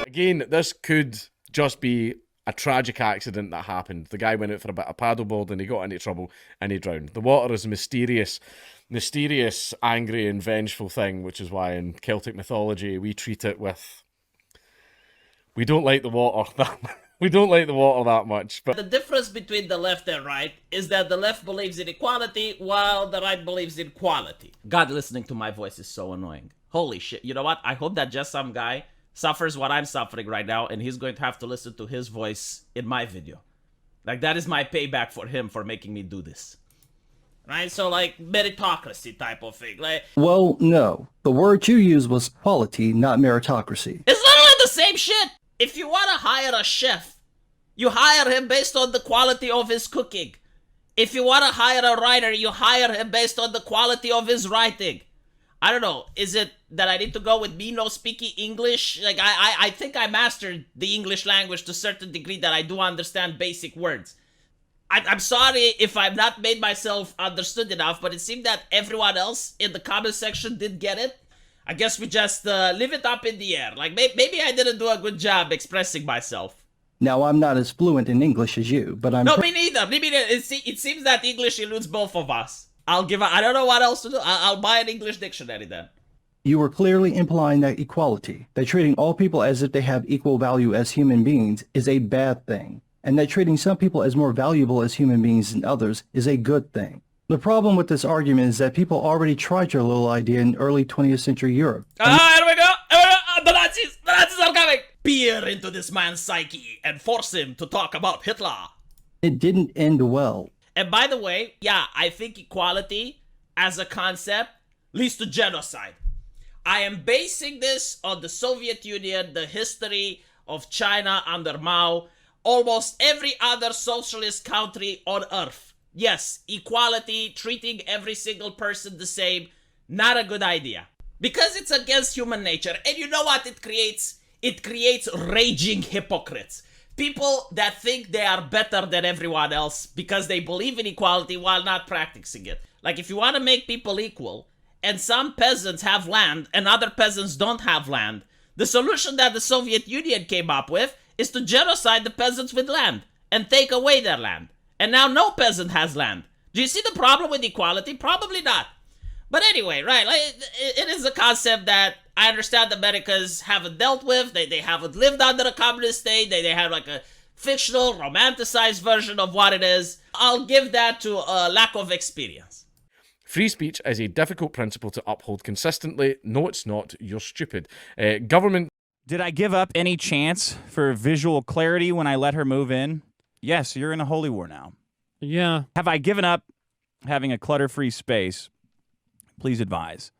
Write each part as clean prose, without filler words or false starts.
Again, this could just be a tragic accident that happened. The guy went out for a bit of paddleboard and he got into trouble and he drowned. The water is a mysterious, angry and vengeful thing, which is why in Celtic mythology we treat it with... We don't like the water that much. But the difference between the left and right is that the left believes in equality while the right believes in quality. God, listening to my voice is so annoying. Holy shit. You know what? I hope that just some guy suffers what I'm suffering right now, and he's going to have to listen to his voice in my video. Like, that is my payback for him for making me do this. Right? So, like, meritocracy type of thing. Like, well, no. The word you used was quality, not meritocracy. It's literally the same shit! If you want to hire a chef, you hire him based on the quality of his cooking. If you want to hire a writer, you hire him based on the quality of his writing. I don't know. Is it that I need to go with me no speaking English? Like, I think I mastered the English language to a certain degree that I do understand basic words. I'm sorry if I've not made myself understood enough, but it seemed that everyone else in the comment section did get it. I guess we just leave it up in the air. Like, maybe I didn't do a good job expressing myself. Now, I'm not as fluent in English as you, but I'm... No, me neither. It seems that English eludes both of us. I don't know what else to do. I'll buy an English dictionary then. You were clearly implying that equality, that treating all people as if they have equal value as human beings is a bad thing, and that treating some people as more valuable as human beings than others is a good thing. The problem with this argument is that people already tried your little idea in early 20th century Europe. Here we go! The Nazis are coming! Peer into this man's psyche and force him to talk about Hitler. It didn't end well. And by the way, yeah, I think equality as a concept leads to genocide. I am basing this on the Soviet Union, the history of China under Mao, almost every other socialist country on earth. Yes, equality, treating every single person the same, not a good idea. Because it's against human nature. And you know what it creates? It creates raging hypocrites. People that think they are better than everyone else because they believe in equality while not practicing it. Like, if you want to make people equal, and some peasants have land and other peasants don't have land, the solution that the Soviet Union came up with is to genocide the peasants with land and take away their land. And now no peasant has land. Do you see the problem with equality? Probably not. But anyway, right, like, it is a concept that I understand the Americans haven't dealt with. They haven't lived under a communist state. They have like a fictional, romanticized version of what it is. I'll give that to a lack of experience. Free speech is a difficult principle to uphold consistently. No, it's not. You're stupid. Government... Did I give up any chance for visual clarity when I let her move in? Yes, you're in a holy war now. Yeah. Have I given up having a clutter-free space? Please advise.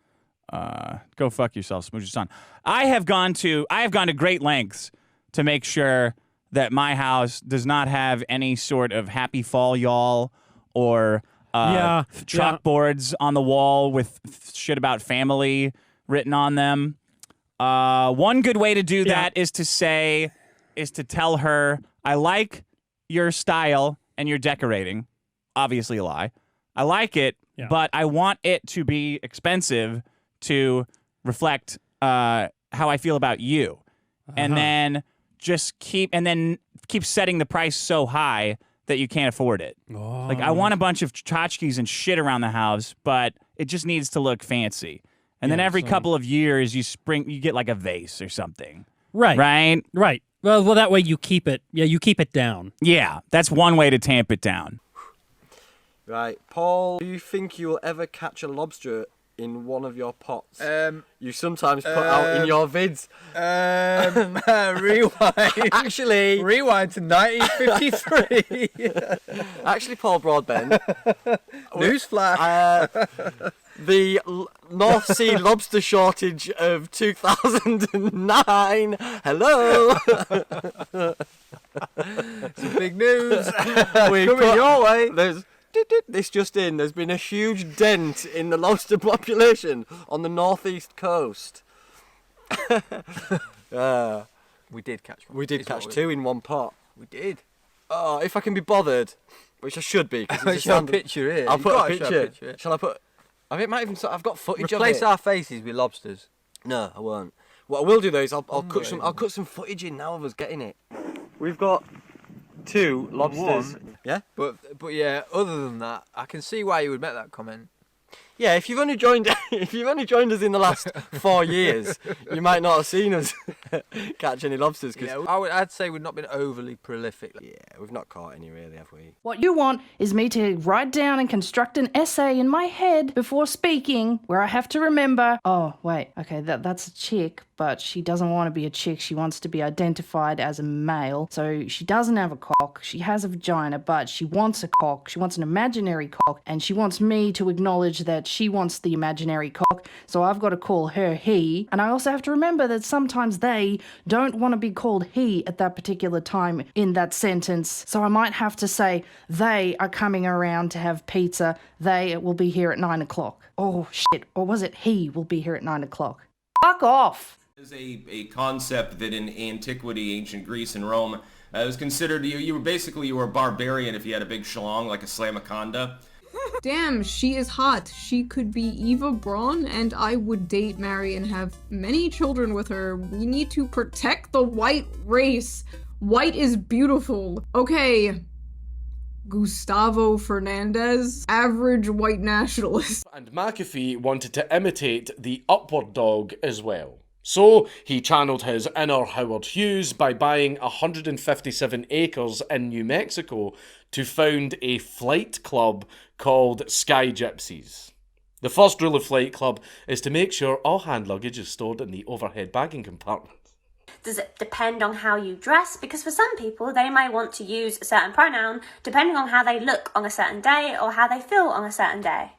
Go fuck yourself, Smooch's son. I have gone to great lengths to make sure that my house does not have any sort of happy fall y'all or chalkboards on the wall with shit about family written on them. One good way to do that is to tell her, I like your style and your decorating. Obviously a lie. I like it, but I want it to be expensive to reflect how I feel about you. And then just keep setting the price so high that you can't afford it. Oh. Like, I want a bunch of tchotchkes and shit around the house, but it just needs to look fancy. And then every couple of years you get like a vase or something. Right. Right? Right. Well, that way you keep it. Yeah, you keep it down. Yeah, that's one way to tamp it down. Right, Paul, do you think you will ever catch a lobster in one of your pots? You sometimes put out in your vids. Rewind. Actually, rewind to 1953. Actually, Paul Broadbent. Newsflash. The North Sea lobster shortage of 2009. Hello. Some big news. Coming your way. This just in, there's been a huge dent in the lobster population on the northeast coast. We did catch one. We did catch two in one pot. We did. Oh, if I can be bothered, which I should be. 'Cause it's a What's your standard- picture here? I'll You've put a got to show picture. Shall I put? I mean, it might even. I've got footage Replace of it. our faces with lobsters. No, I won't. What I will do though is I'll cut some footage in now of us getting it. We've got 2 lobsters. Yeah. But yeah, other than that, I can see why you would make that comment. Yeah, if you've only joined us in the last 4 years, you might not have seen us catch any lobsters. Cause Yeah, I'd say we've not been overly prolific. yeah, we've not caught any really, have we? What you want is me to write down and construct an essay in my head before speaking, where I have to remember, oh, wait, okay, that's a chick, but she doesn't want to be a chick. She wants to be identified as a male. So she doesn't have a cock. She has a vagina, but she wants a cock. She wants an imaginary cock, and she wants me to acknowledge that she wants the imaginary cock. So I've got to call her he. And I also have to remember that sometimes they don't want to be called he at that particular time in that sentence. So I might have to say, they are coming around to have pizza. They will be here at 9 o'clock. Oh, shit. Or was it he will be here at 9 o'clock? Fuck off. Is a concept that in antiquity, ancient Greece and Rome, it was considered you were a barbarian if you had a big schlong like a slamaconda. Damn, she is hot. She could be Eva Braun, and I would date, marry, and have many children with her. We need to protect the white race. White is beautiful. Okay. Gustavo Fernandez, average white nationalist. And McAfee wanted to imitate the Upward Dog as well. So he channeled his inner Howard Hughes by buying 157 acres in New Mexico to found a flight club called Sky Gypsies. The first rule of Flight Club is to make sure all hand luggage is stored in the overhead bagging compartment. Does it depend on how you dress? Because for some people, they may want to use a certain pronoun depending on how they look on a certain day or how they feel on a certain day.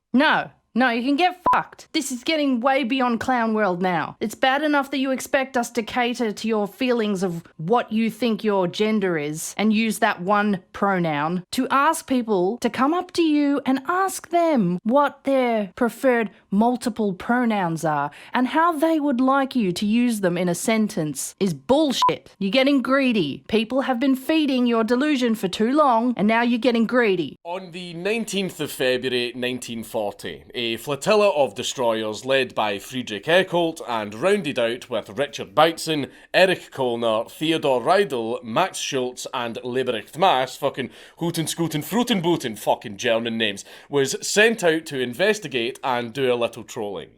No, you can get fucked. This is getting way beyond clown world now. It's bad enough that you expect us to cater to your feelings of what you think your gender is and use that one pronoun. To ask people to come up to you and ask them what their preferred multiple pronouns are and how they would like you to use them in a sentence is bullshit. You're getting greedy. People have been feeding your delusion for too long and now you're getting greedy. On the 19th of February 1940, a flotilla of destroyers led by Friedrich Eckholt and rounded out with Richard Bautzen, Erich Kollner, Theodor Reidel, Max Schulz and Lebrecht Maas, fucking Huten Skuten Frutenbuten, fucking German names, was sent out to investigate and do a little trolling.